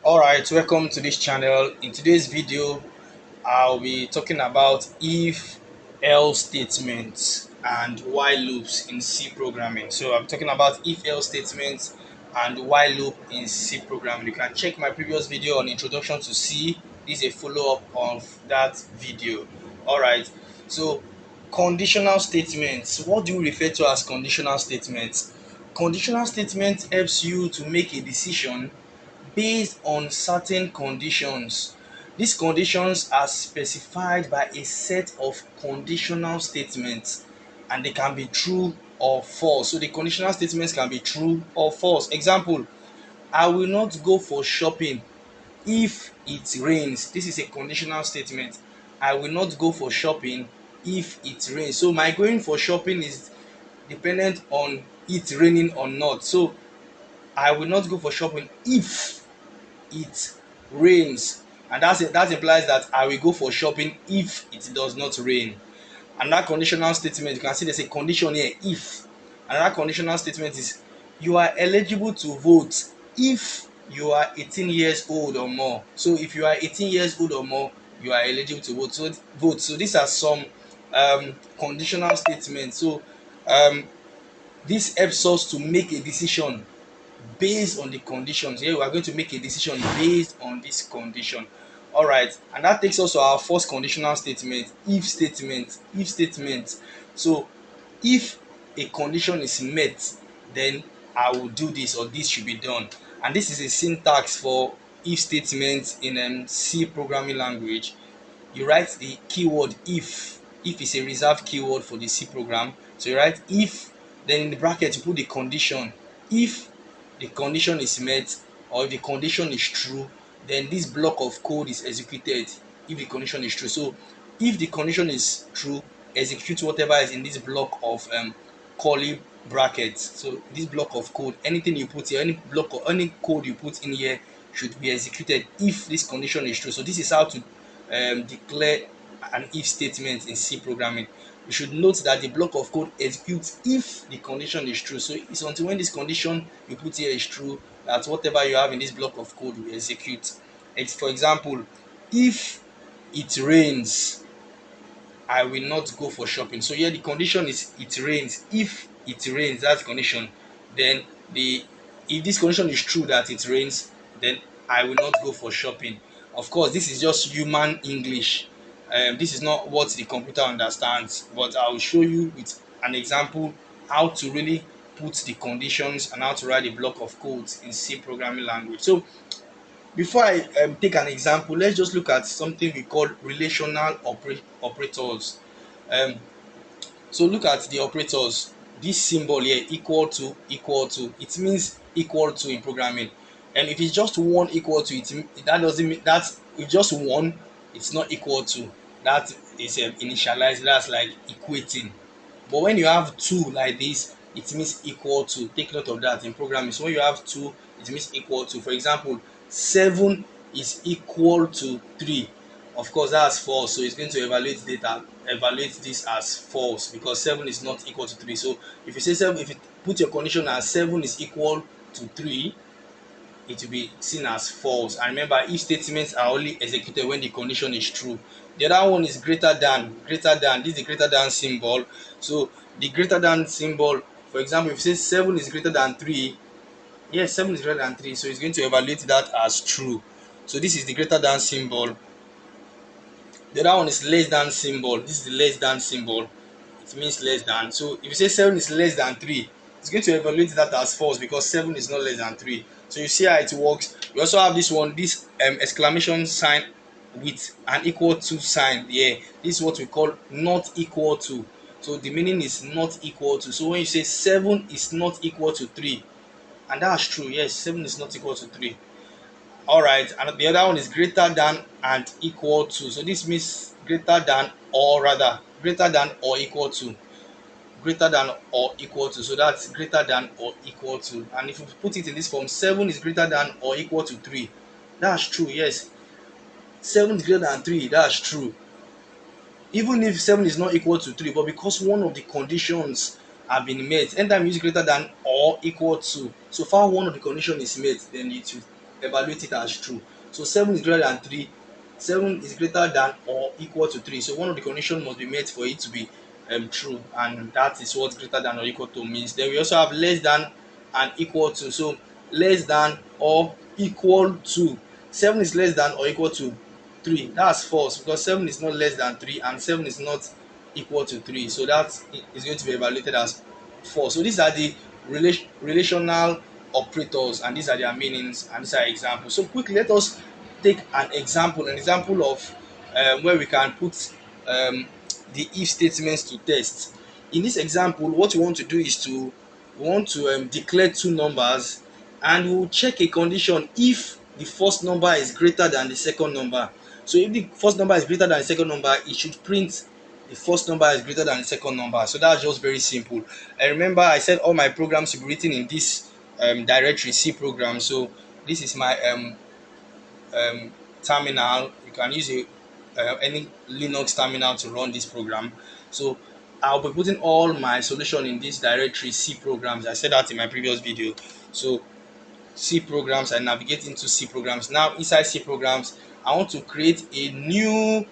Alright, welcome to this channel. In today's video, I'll be talking about if else statements and while loops in C programming. So I'm talking about if else statements and while loop in C programming. You can check my previous video on introduction to C. This is a follow-up of that video. Alright, so conditional statements. What do we refer to as conditional statements? Conditional statement helps you to make a decision based on certain conditions. These conditions are specified by a set of conditional statements and they can be true or false. So the conditional statements can be true or false. Example, I will not go for shopping if it rains. This is a conditional statement. I will not go for shopping if it rains. So my going for shopping is dependent on it raining or not. So I will not go for shopping if it rains, and that implies that I will go for shopping if it does not rain. Another conditional statement, you can see there's a condition here, if. Another conditional statement is you are eligible to vote if you are 18 years old or more. So if you are 18 years old or more, you are eligible to vote. So these are some conditional statements. So um, this helps us to make a decision based on the conditions. Here we are going to make a decision based on this condition. All right, and that takes us to our first conditional statement, if statement. If statement. So if a condition is met, then I will do this or this should be done. And this is a syntax for if statement in C programming language. You write the keyword if. If is a reserved keyword for the C program. So you write if, then in the bracket you put the condition. If the condition is met or if the condition is true, then this block of code is executed if the condition is true. So if the condition is true, execute whatever is in this block of curly brackets. So this block of code, anything you put here, any block or any code you put in here should be executed if this condition is true. So this is how to declare an if statement in C programming. You should note that the block of code executes if the condition is true. So it's until when this condition you put here is true that whatever you have in this block of code will execute. It's, for example, if it rains, I will not go for shopping. So here the condition is it rains. If it rains, that's the condition. Then the if this condition is true that it rains, then I will not go for shopping. Of course, this is just human English. This is not what the computer understands, but I will show you with an example how to really put the conditions and how to write a block of codes in C programming language. So before I take an example, let's just look at something we call relational operators. Um, so look at the operators. This symbol here, equal to, it means equal to in programming. And if it's just one equal to, that doesn't mean that if just one, it's not equal to. That is initialized. That's like equating. But when you have two like this, it means equal to. Take note of that in programming. So when you have two, it means equal to. For example, 7 is equal to 3. Of course, that's false. So it's going to evaluate this as false because 7 is not equal to 3. So if you say 7, if you put your condition as 7 is equal to 3, it will be seen as false. And remember, if statements are only executed when the condition is true. The other one is greater than. Greater than. This is the greater than symbol. So the greater than symbol, for example, if you say 7 is greater than 3, yes, 7 is greater than 3, so it's going to evaluate that as true. So this is the greater than symbol. The other one is less than symbol. This is the less than symbol. It means less than. So if you say 7 is less than 3, it's going to evaluate that as false because 7 is not less than 3. So you see how it works. We also have this one, this exclamation sign with an equal to sign. Yeah, this is what we call not equal to. So the meaning is not equal to. So when you say 7 is not equal to 3, and that's true, yes, 7 is not equal to 3. All right, and the other one is greater than and equal to. So this means greater than, or rather greater than or equal to. Greater than or equal to. So that's greater than or equal to. And if you put it in this form, 7 is greater than or equal to 3. That's true, yes. 7 is greater than 3. That's true. Even if 7 is not equal to 3, but because one of the conditions have been met, anytime you use greater than or equal to, so far one of the condition is met, then it will evaluate it as true. So 7 is greater than 3. 7 is greater than or equal to 3. So one of the conditions must be met for it to be true, and that is what greater than or equal to means. Then we also have less than and equal to. So less than or equal to. 7 is less than or equal to 3. That's false because 7 is not less than 3 and 7 is not equal to 3. So that is going to be evaluated as false. So these are the relational operators, and these are their meanings, and these are examples. So quickly, let us take an example of where we can put the if statements to test. In this example, what we want to do is to we want to declare two numbers, and we will check a condition if the first number is greater than the second number. So if the first number is greater than the second number, it should print the first number is greater than the second number. So that's just very simple. And remember, I said all my programs will be written in this directory C program. So this is my terminal. You can use any Linux terminal to run this program. So I'll be putting all my solution in this directory C programs. I said that in my previous video. So C programs, I navigate into C programs. Now inside C programs, I want to create a new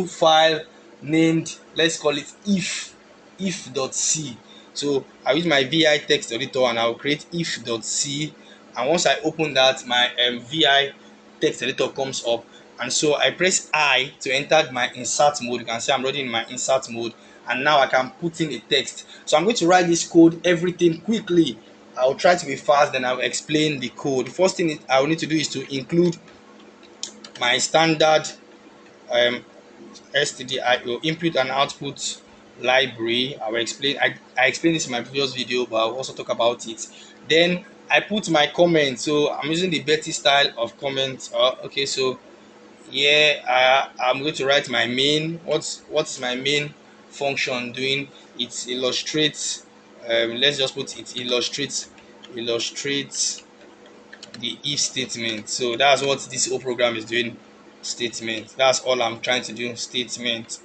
file named, let's call it if.c. So I use my vi text editor and I'll create if.c, and once I open that, my vi text editor comes up, and so I press I to enter my insert mode. You can see I'm already in my insert mode, and now I can put in a text. So I'm going to write this code, everything quickly. I'll try to be fast, then I'll explain the code. The first thing I will need to do is to include my standard um, stdio input and output library. I will explain. I explained this in my previous video, but I'll also talk about it. Then I put my comment. So I'm using the Betty style of comment. Okay, so here I'm going to write my main. What's my main function doing? It illustrates. Let's just put it illustrates the if statement. So that's what this whole program is doing. Statement. That's all I'm trying to do. Statement.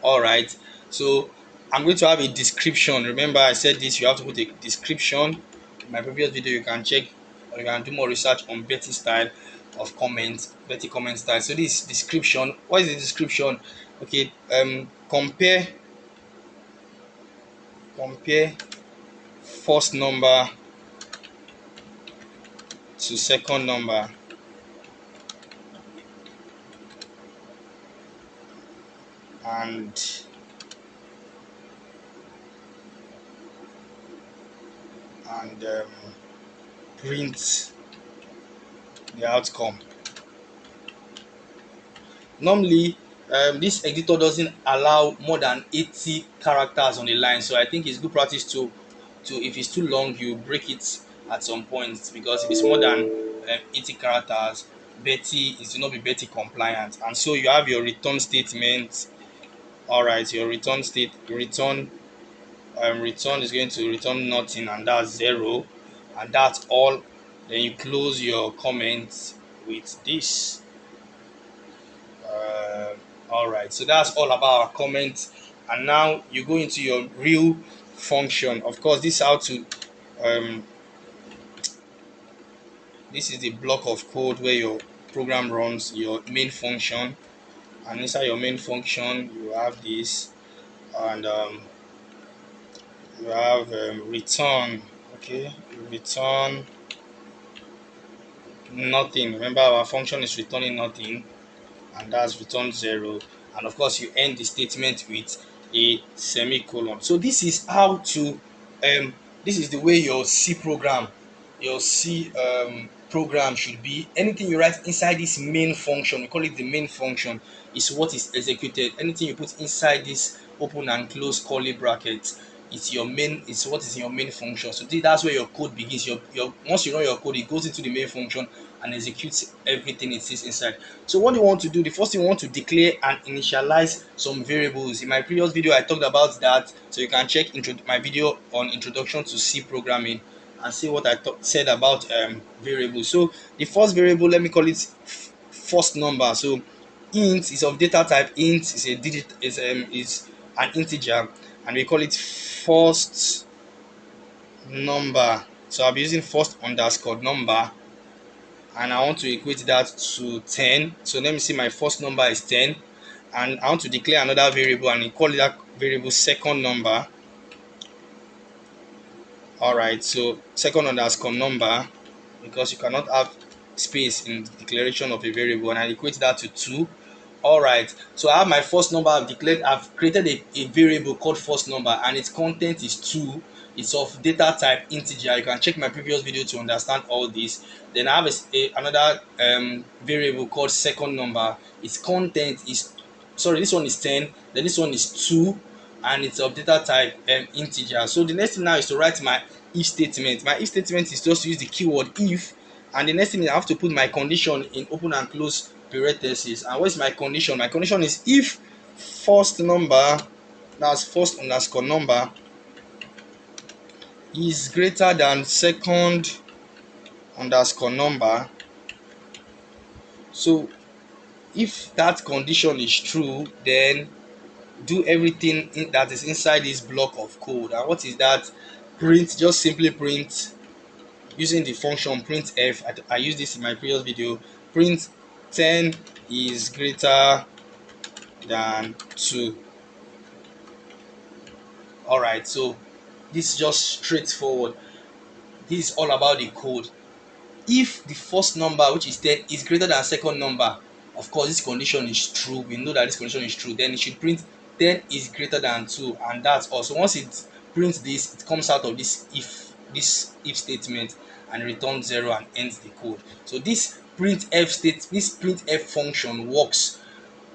All right. So I'm going to have a description. Remember, I said this. You have to put a description. In my previous video, you can check or you can do more research on Betty style of comment, Betty comment style. So this description. What is the description? Okay. Compare first number to second number, and print the outcome. Normally, this editor doesn't allow more than 80 characters on the line, so I think it's good practice to if it's too long, you break it at some point, because if it's more than 80 characters, Betty is to not be Betty compliant. And so you have your return statement. All right, your return is going to return nothing, and that's 0, and that's all. Then you close your comments with this. All right, so that's all about our comments, and now you go into your real function. Of course, this is how to um, this is the block of code where your program runs your main function, and inside your main function you have this, and you have return. Okay, return nothing. Remember, our function is returning nothing, and that's return 0, and of course you end the statement with a semicolon. So this is how to this is the way your C program should be. Anything you write inside this main function, we call it the main function, is what is executed. Anything you put inside this open and close curly brackets, it's what is in your main function. So that's where your code begins. Your Once you run your code, it goes into the main function and executes everything it is inside. So what you want to do, the first thing you want to declare and initialize some variables. In my previous video, I talked about that, so you can check my video on introduction to C programming and see what I said about variables. So the first variable, let me call it first number. So int is of data type. Int is a digit, is an integer, and we call it first number. So I'll be using first underscore number, and I want to equate that to 10. So let me see, my first number is 10, and I want to declare another variable and call that variable second number. All right, so second underscore number, because you cannot have space in the declaration of a variable, and I equate that to 2. All right, so I have my first number. I've created a variable called first number, and its content is 2. It's of data type integer. You can check my previous video to understand all this. Then I have another variable called second number. Its content is, sorry, this one is 10, then this one is 2, and it's of data type integer. So the next thing now is to write my if statement. My if statement is just to use the keyword if, and the next thing is I have to put my condition in open and close parentheses. And what is my condition? My condition is if first number, that's first underscore number, is greater than second underscore number. So if that condition is true, then do everything that is inside this block of code. And what is that? Print, just simply print using the function printf. I used this in my previous video. Print 10 is greater than 2. All right, so this is just straightforward. This is all about the code. If the first number, which is 10, is greater than second number, of course this condition is true. We know that this condition is true. Then it should print 10 is greater than 2, and that's all. So once it prints this, it comes out of this if statement and returns 0 and ends the code. So this printf function works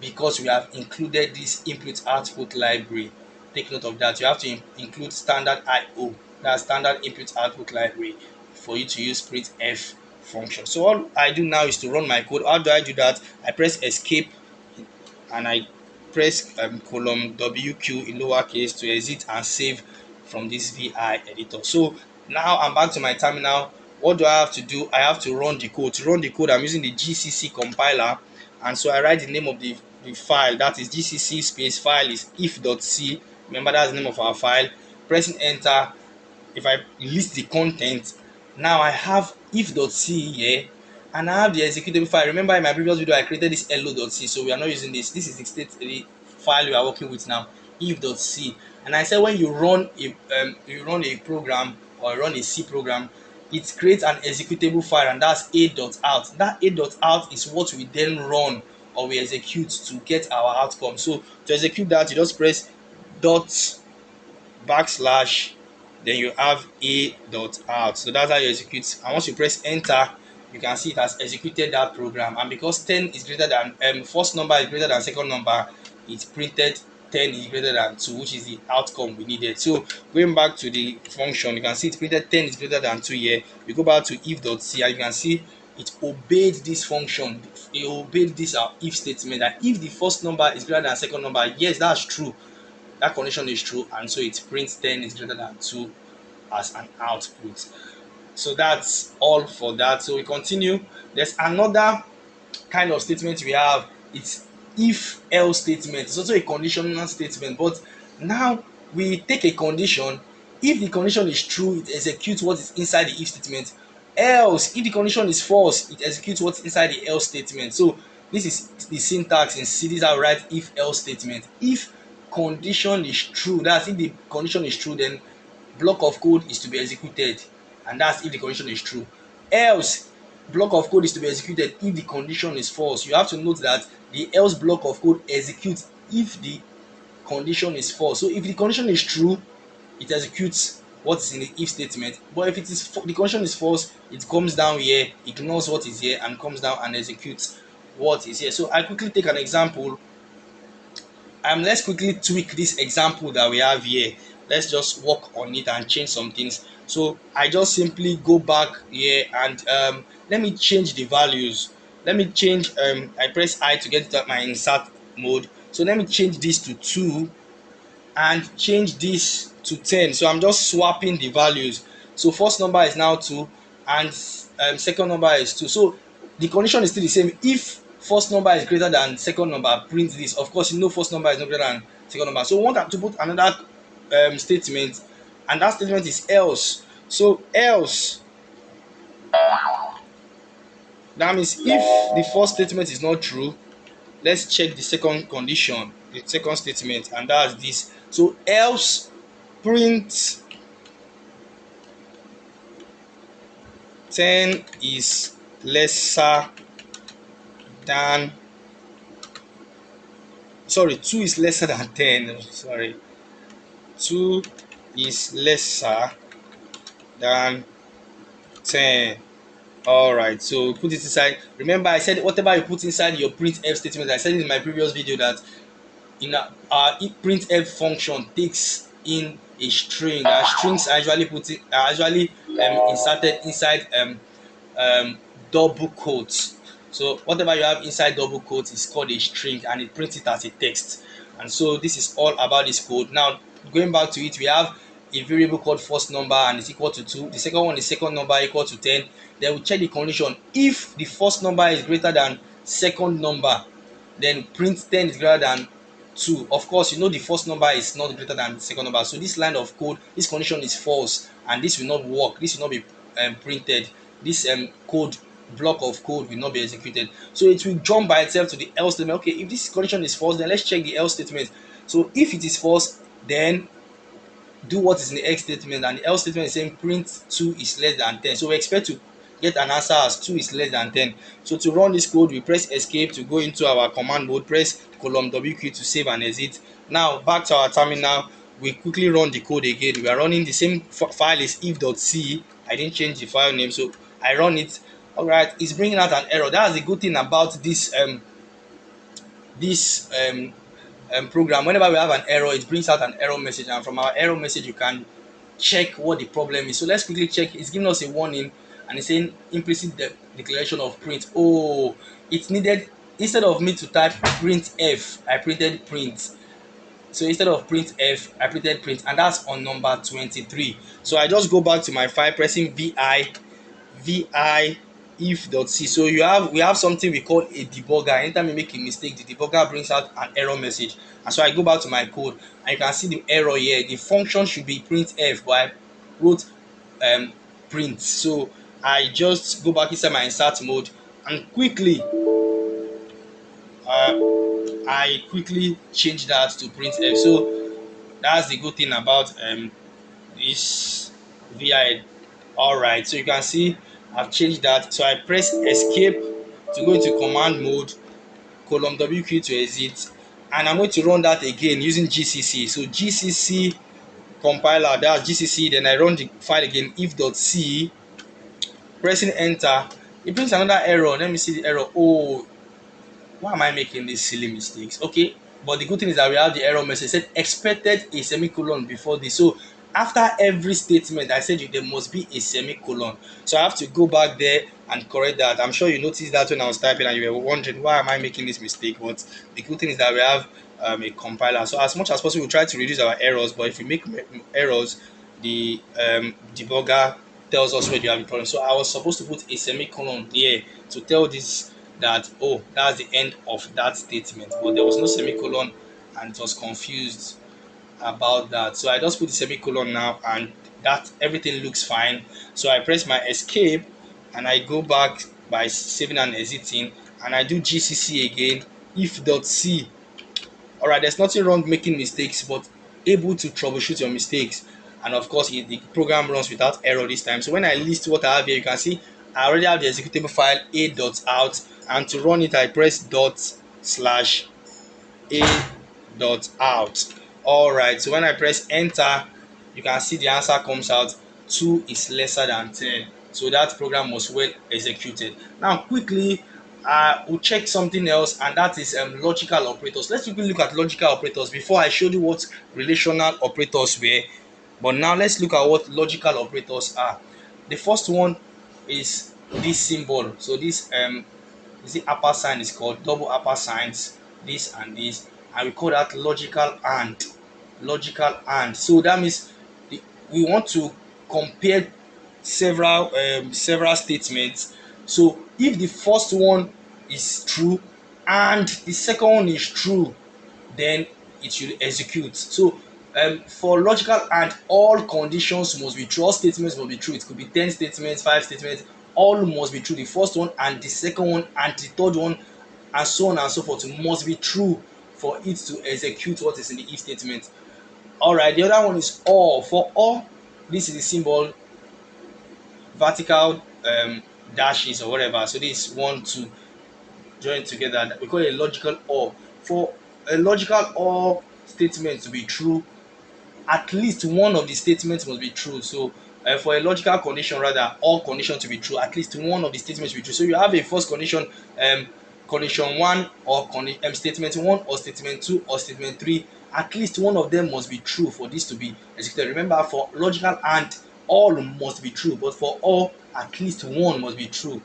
because we have included this input output library. Take note of that. You have to include standard IO, that's standard input output library, for you to use printf function. So all I do now is to run my code. How do I do that? I press escape and I press column WQ in lowercase to exit and save from this VI editor. So now I'm back to my terminal. What do I have to do? I have to run the code. To run the code, I'm using the GCC compiler, and so I write the name of the file, that is GCC space file is if.c. Remember, that's the name of our file. Pressing enter, if I list the content, now I have if.c here, and I have the executable file. Remember, in my previous video I created this hello.c, so we are not using this. This is the file we are working with now, if.c. And I said when you run a program or run a C program, it creates an executable file, and that's a.out. That a.out is what we then run or we execute to get our outcome. So to execute that, you just press dot backslash, then you have a.out. So that's how you execute. And once you press enter, you can see it has executed that program. And because 10 is greater than first number is greater than second number, it printed 10 is greater than 2, which is the outcome we needed. So going back to the function, you can see it printed 10 is greater than 2 here. We go back to if.c, and you can see it obeyed this function. It obeyed this if statement, that if the first number is greater than second number, yes, that's true, that condition is true, and so it prints 10 is greater than 2 as an output. So that's all for that. So we continue. There's another kind of statement we have. It's if else statement. It's also a conditional statement, but now we take a condition. If the condition is true, it executes what is inside the if statement. Else, if the condition is false, it executes what's inside the else statement. So this is the syntax in C. This is how I write if else statement. If condition is true, that's if the condition is true, then block of code is to be executed, and that's if the condition is true. Else, block of code is to be executed if the condition is false. You have to note that the else block of code executes if the condition is false. So if the condition is true, it executes what is in the if statement, but if it is the condition is false, it comes down here, ignores what is here, and comes down and executes what is here. So I quickly take an example. Let's quickly tweak this example that we have here. Let's just work on it and change some things. So I just simply go back here and let me change the values. Let me change, I press I to get to my insert mode. So let me change this to 2 and change this to 10. So I'm just swapping the values. So first number is now 2, and second number is 2. So the condition is still the same. If first number is greater than second number, print this. Of course, you know first number is not greater than second number. So we want to put another statement, and that statement is else. So else, that means if the first statement is not true, let's check the second condition, the second statement, and that's this. So else print 10 is lesser than, sorry, 2 is lesser than 10. Sorry, 2 is lesser than 10. All right, so put it inside. Remember, I said whatever you put inside your printf statement, I said in my previous video that in our printf function takes in a string, and strings are usually inserted inside um, double quotes. So whatever you have inside double quotes is called a string, and it prints it as a text. And so this is all about this code. Now going back to it, we have a variable called first number and it's equal to 2. The second one is second number equal to 10. Then we check the condition. If the first number is greater than second number, then print 10 is greater than 2. Of course, you know the first number is not greater than the second number. So this line of code, this condition is false, and this will not work. This will not be printed. This code block of code will not be executed. So it will jump by itself to the else statement. Okay, if this condition is false, then let's check the else statement. So if it is false, then do what is in the else statement, and the else statement is saying print 2 is less than 10. So we expect to get an answer as 2 is less than 10. So to run this code, we press escape to go into our command mode, press column WQ to save and exit. Now back to our terminal, we quickly run the code again. We are running the same file is if.c. I didn't change the file name, so I run it. All right, it's bringing out an error. That's the good thing about this program. Whenever we have an error, it brings out an error message, and from our error message you can check what the problem is. So let's quickly check. It's giving us a warning, and it's saying implicit declaration of print. Oh, it needed, instead of me to type print f, I printed print. So instead of print f, I printed print, and that's on number 23. So I just go back to my file, pressing vi if.c. So we have something we call a debugger. Anytime you make a mistake, the debugger brings out an error message. And so I go back to my code, and you can see the error here. The function should be printf, but I wrote um, print. So I just go back inside my insert mode, and I quickly change that to printf. So that's the good thing about this vi. All right, so you can see I've changed that. So I press escape to go into command mode, column WQ to exit, and I'm going to run that again using GCC. So GCC compiler, that's GCC. Then I run the file again, if.c, pressing enter. It brings another error. Let me see the error. Oh, why am I making these silly mistakes? Okay, but the good thing is that we have the error message. It said expected a semicolon before this. So after every statement, I said there must be a semicolon. So I have to go back there and correct that. I'm sure you noticed that when I was typing and you were wondering why am I making this mistake. But the good thing is that we have a compiler. So as much as possible, we try to reduce our errors. But if we make errors, the debugger tells us where you have the problem. So I was supposed to put a semicolon here to tell this that, oh, that's the end of that statement, but there was no semicolon, and it was confused about that. So I just put the semicolon now, and that everything looks fine. So I press my escape, and I go back by saving and exiting, and I do GCC again, if.c. All right, there's nothing wrong making mistakes, but able to troubleshoot your mistakes. And of course, the program runs without error this time. So when I list what I have here, you can see I already have the executable file a.out, and to run it, I press dot slash a.out. All right, so when I press enter, you can see the answer comes out 2 is lesser than 10. So that program was well executed. Now quickly, we'll check something else, and that is logical operators. Let's quickly look at logical operators before I showed you what relational operators were. But now let's look at what logical operators are. The first one is this symbol. So this is the upper sign is called double upper signs, this and this, and we call that logical and. Logical and. So that means we want to compare several statements. So if the first one is true and the second one is true, then it should execute. So For logical and all conditions must be true, all statements must be true. It could be 10 statements, 5 statements, all must be true. The first one and the second one and the third one and so on and so forth must be true for it to execute what is in the if statement. Alright, the other one is or. For or, this is the symbol vertical dashes or whatever. So this is 1, 2 join together. We call it a logical or. For a logical or statement to be true, at least one of the statements must be true. So for a logical condition, rather, all condition to be true, at least one of the statements be true. So you have a first condition, condition one or statement one or statement two or statement three. At least one of them must be true for this to be executed. Remember, for logical and all must be true, but for all, at least one must be true.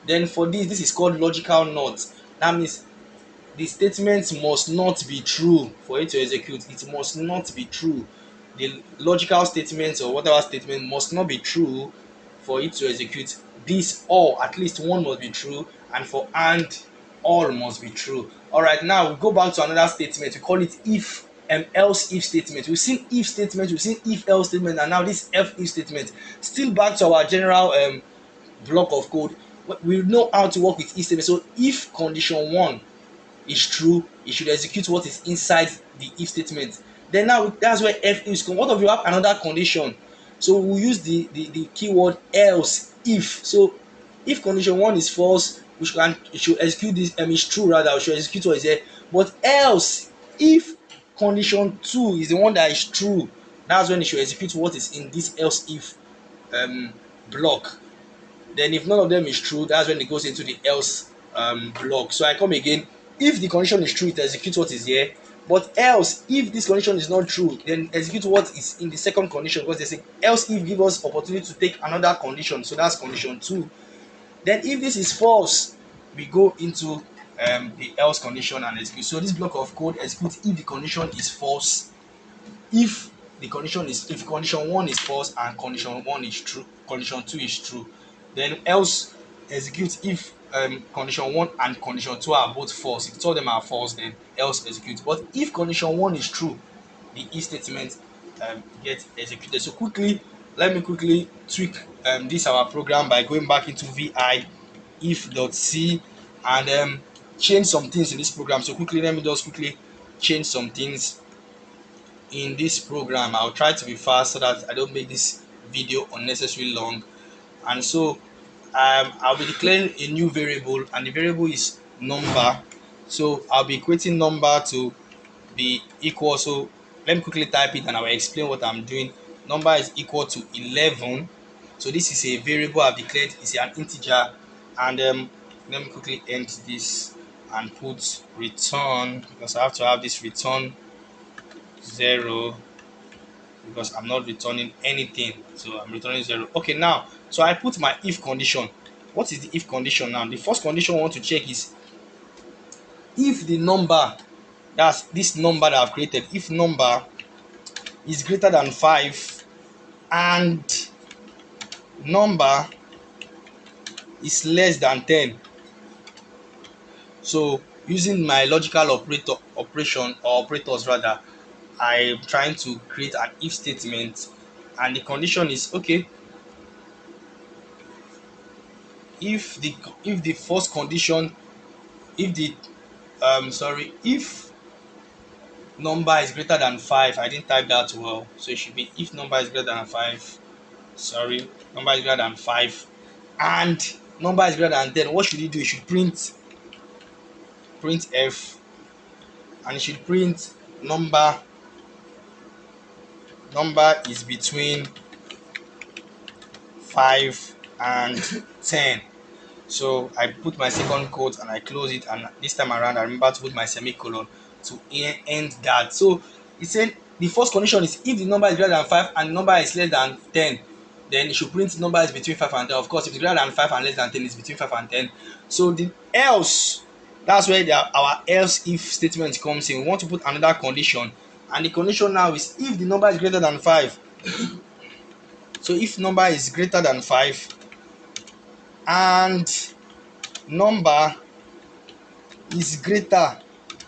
Then for this is called logical not. That means the statement must not be true for it to execute. It must not be true. The logical statement or whatever statement must not be true for it to execute. This or at least one must be true, and for and all must be true. Alright, now we go back to another statement. We call it if else if statement. We've seen if statement, we've seen if else statement, and now this if statement. Still back to our general block of code. We know how to work with if statement. So if condition one is true, it should execute what is inside the if statement. Then now that's where if is come. What if you have another condition? So we use the keyword else if. So if condition one is false, we should it should execute this is true, rather we should execute what is there. But else, if condition two is the one that is true, that's when it should execute what is in this else if um block. Then if none of them is true, that's when it goes into the else block. So I come again. If the condition is true, it executes what is here. But else, if this condition is not true, then execute what is in the second condition, because they say else if give us opportunity to take another condition. So that's condition two. Then if this is false, we go into the else condition and execute. So this block of code executes if the condition is false, if if condition one is false and condition one is true, condition two is true. Then else execute if condition one and condition two are both false. If two of them are false, then else execute. But if condition one is true, the if statement gets executed. So quickly, let me quickly tweak this our program by going back into vi if.c and change some things in this program. So quickly, let me just quickly change some things in this program. I'll try to be fast so that I don't make this video unnecessarily long. And so I'll be declaring a new variable, and the variable is number. So I'll be equating number to be equal. So let me quickly type it and I will explain what I'm doing. Number is equal to 11. So this is a variable I've declared, it's an integer. And let me quickly end this and put return, because I have to have this return 0, because I'm not returning anything. So I'm returning 0. Okay, now, so I put my if condition. What is the if condition now? The first condition I want to check is if the number, that's this number that I've created, if number is greater than 5 and number is less than 10. So using my logical operation or operators rather, I'm trying to create an if statement, and the condition is okay. If the first condition, if the if number is greater than 5, I didn't type that well, so it should be if number is greater than 5, number is greater than 5 and number is greater than 10, what should you do? You should print f, and it should print number is between 5 and 10. So I put my second quote and I close it, and this time around I remember to put my semicolon to end that. So it said the first condition is if the number is greater than 5 and the number is less than 10, then it should print number is between 5 and 10. Of course, if it's greater than 5 and less than 10, it's between 5 and 10. So the else, that's where our else if statement comes in. We want to put another condition, and the condition now is if the number is greater than 5. So if number is greater than 5 and number is greater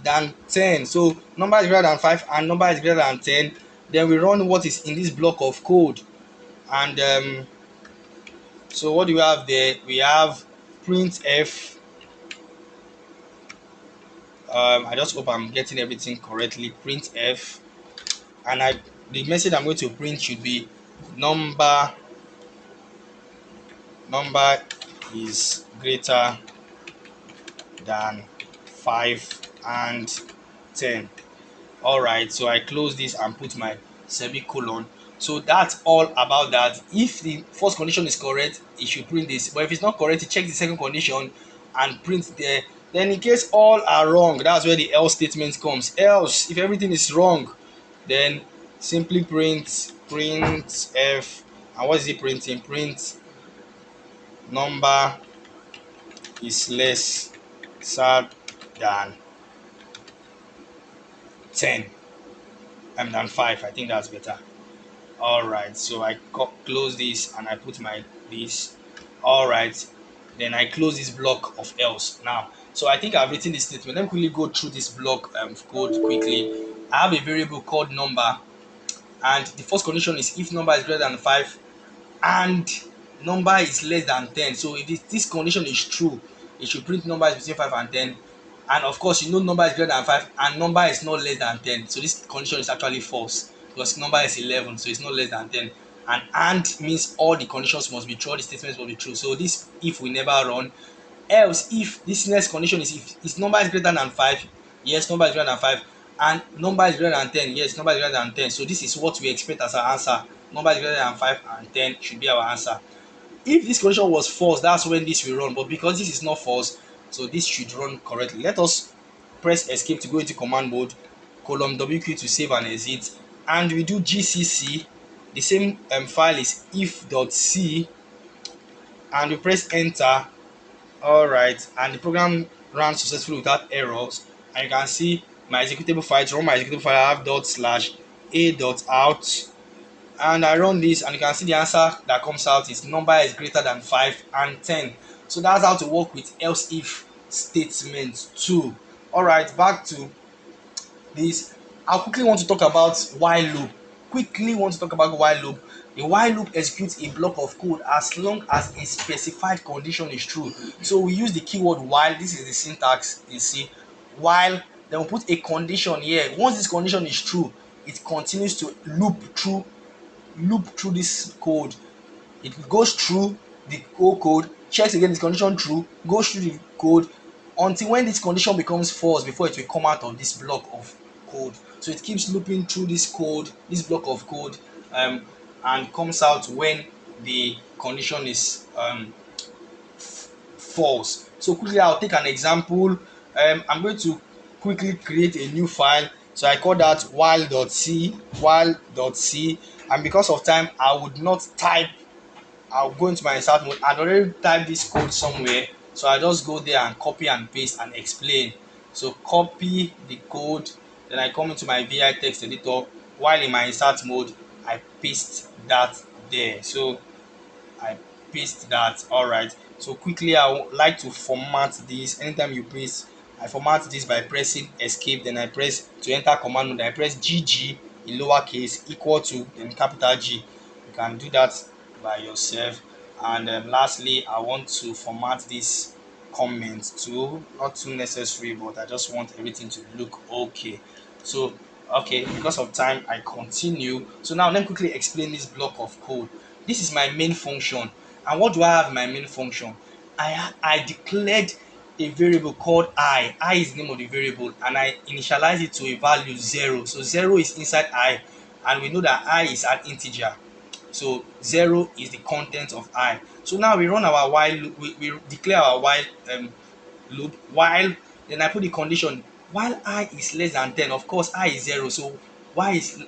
than 10, so number is greater than 5 and number is greater than 10, Then we run what is in this block of code. And so what do we have there? We have printf. I just hope I'm getting everything correctly. Printf, and the message I'm going to print should be number number is greater than 5 and 10. All right, so I close this and put my semicolon. So that's all about that. If the first condition is correct, it should print this, but if it's not correct, you check the second condition and print there. Then in case all are wrong, that's where the else statement comes. Else, if everything is wrong, then simply print f. And what is it printing? Print number is less sad than 10 than 5. I think that's better. All right, so I close this and I put my this. All right, then I close this block of else now. So I think I've written this statement. Let me quickly go through this block of code quickly. I have a variable called number, and the first condition is if number is greater than 5 and number is less than 10. So if this condition is true, it should print number is between 5 and 10. And of course, number is greater than 5 and number is not less than 10. So this condition is actually false because number is 11, so it's not less than 10. And means all the conditions must be true, all the statements must be true. So this if we never run. Else, if this next condition is if its number is greater than 5, yes, number is greater than 5, and number is greater than 10, yes, number is greater than 10. So this is what we expect as our answer. Number is greater than 5 and 10 should be our answer. If this condition was false, that's when this will run. But because this is not false, so this should run correctly. Let us press escape to go into command mode, column WQ to save and exit, and we do GCC. The same file is if.c, and we press enter. All right, and the program ran successfully without errors. And you can see my executable file. To run my executable file, I have ./a.out, and I run this, and you can see the answer that comes out is number is greater than 5 and 10. So that's how to work with else if statement 2. All right, back to this. I quickly want to talk about while loop. Quickly want to talk about while loop. A while loop executes a block of code as long as a specified condition is true. So we use the keyword while. This is the syntax you see. While, then we put a condition here. Once this condition is true, it continues to loop through this code. It goes through the whole code, checks again this condition true, goes through the code until when this condition becomes false before it will come out of this block of code. So it keeps looping through this code, this block of code, and comes out when the condition is false. So quickly I'll take an example. I'm going to quickly create a new file. So I call that while.c, and because of time I would not type. I'll go into my insert mode. I'd already typed this code somewhere, so I just go there and copy and paste and explain. So copy the code, then I come into my VI text editor. While in my insert mode, I paste that there. So I paste that. All right, so quickly I would like to format this. Anytime you paste, I format this by pressing escape, then I press to enter command mode, I press GG in lowercase equal to then capital G. You can do that by yourself. And lastly, I want to format this comment too, not too necessary, but I just want everything to look okay. So okay, because of time I continue. So now let me quickly explain this block of code. This is my main function. And what do I have in my main function? I declared a variable called I is the name of the variable, and I initialize it to a value 0. So 0 is inside I, and we know that I is an integer. So 0 is the content of I. So now we run our while loop, we declare our while loop, while, then I put the condition while I is less than 10. Of course I is 0, so I is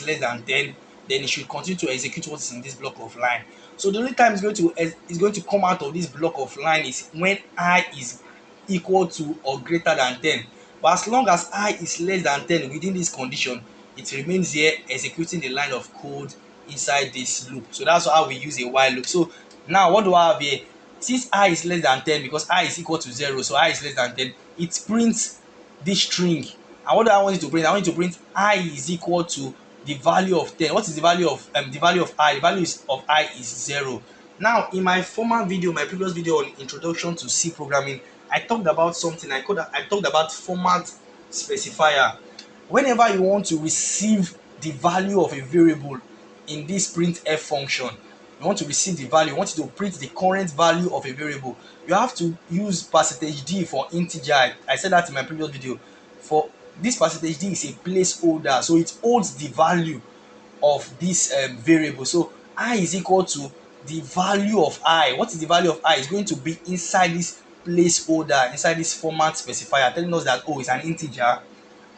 less than 10, then it should continue to execute what is in this block of line. So the only time it's going to come out of this block of line is when I is equal to or greater than 10. But as long as I is less than 10 within this condition, it remains here executing the line of code inside this loop. So that's how we use a while loop. So now what do I have here? Since I is less than 10, because I is equal to 0, so I is less than 10, it prints this string. And what do I want it to print? I want it to print I is equal to the value of 10. What is the value of I? The value of I is 0. Now, in my former video, my previous video on introduction to C programming, I talked about something. I talked about format specifier. Whenever you want to receive the value of a variable in this printf function, you want to receive the value, you want to print the current value of a variable, you have to use percentage %d for integer. I said that in my previous video. For this percentage %d is a placeholder, so it holds the value of this variable. So I is equal to the value of I. What is the value of I? Is going to be inside this placeholder, inside this format specifier, telling us that, oh, it's an integer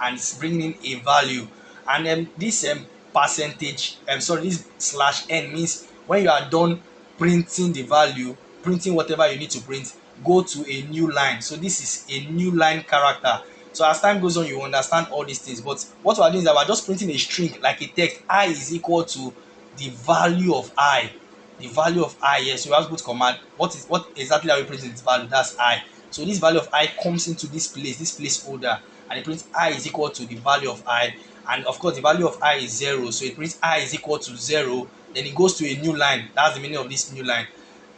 and it's bringing in a value. And this percentage sorry, this slash n means when you are done printing the value, printing whatever you need to print, go to a new line. So this is a new line character. So as time goes on, you understand all these things. But what we are doing is that we are just printing a string like a text. I is equal to the value of I. The value of I. Yes, so you have to put command. What exactly are we printing this value? That's I. So this value of I comes into this placeholder, and it prints I is equal to the value of I. And of course, the value of I is 0. So it prints I is equal to 0. Then it goes to a new line. That's the meaning of this new line.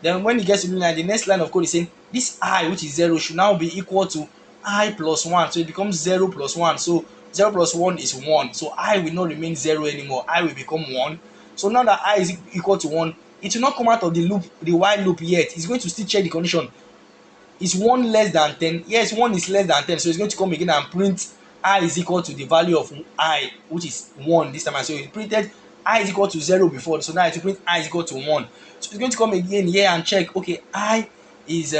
Then when it gets to the new line, the next line of code is saying this I, which is 0, should now be equal to I plus 1. So it becomes 0 plus 1. So 0 plus 1 is 1. So I will not remain 0 anymore. I will become 1. So now that I is equal to 1, it will not come out of the loop, the while loop yet. It's going to still check the condition. Is 1 less than 10? Yes, 1 is less than 10. So it's going to come again and print I is equal to the value of I, which is 1 this time. So it printed I is equal to 0 before. So now it will print I is equal to 1. So it's going to come again here and check, okay, I is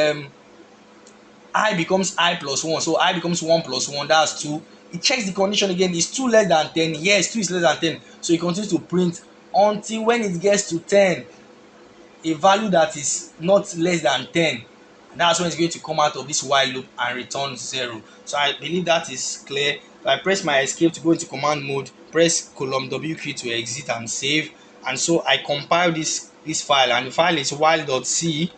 I becomes I plus 1. So I becomes 1 plus 1, that's 2. It checks the condition again. Is 2 less than 10? Yes, 2 is less than 10. So it continues to print until when it gets to 10, a value that is not less than 10. That's when it's going to come out of this while loop and return 0. So I believe that is clear. If I press my escape to go into command mode, press column W key to exit and save. And so I compile this file, and the file is while.c,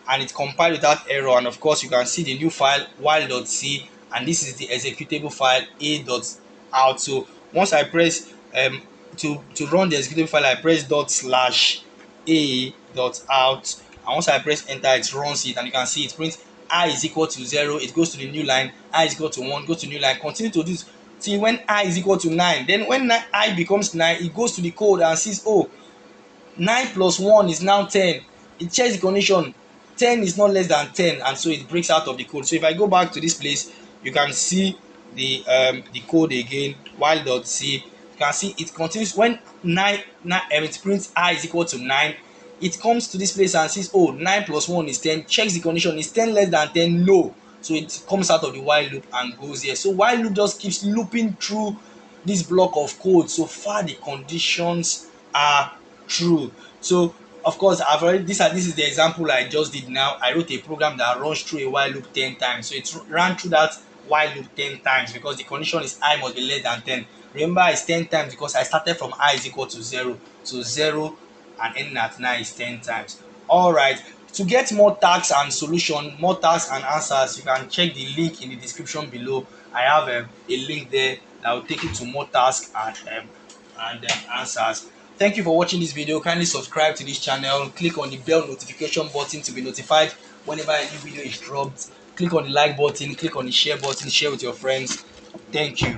and it compiled without error. And of course, you can see the new file while.c, and this is the executable file a.out. So once I press to run the executable file, I press dot slash a dot out, and once I press enter, it runs it, and you can see it prints I is equal to 0. It goes to the new line. I is equal to 1, goes to new line. Continue to do this till when I is equal to 9. Then when I becomes 9, it goes to the code and sees, oh, 9 plus 1 is now 10. It checks the condition. 10 is not less than 10, and so it breaks out of the code. So if I go back to this place, you can see the code again, while.c. You can see it continues when 9 it prints I is equal to 9. It comes to this place and says, oh, 9 plus 1 is 10. Checks the condition. Is 10 less than 10? No. So it comes out of the while loop and goes here. So while loop just keeps looping through this block of code so far the conditions are true. So of course, I've already this is the example I just did now. I wrote a program that runs through a while loop 10 times. So it ran through that while loop 10 times because the condition is I must be less than 10. Remember, it's 10 times because I started from I is equal to 0. So 0 and ending at 9 is 10 times. All right. To get more tasks and solution, more tasks and answers, you can check the link in the description below. I have a link there that will take you to more tasks and answers. Thank you for watching this video. Kindly subscribe to this channel. Click on the bell notification button to be notified whenever a new video is dropped. Click on the like button. Click on the share button. Share with your friends. Thank you.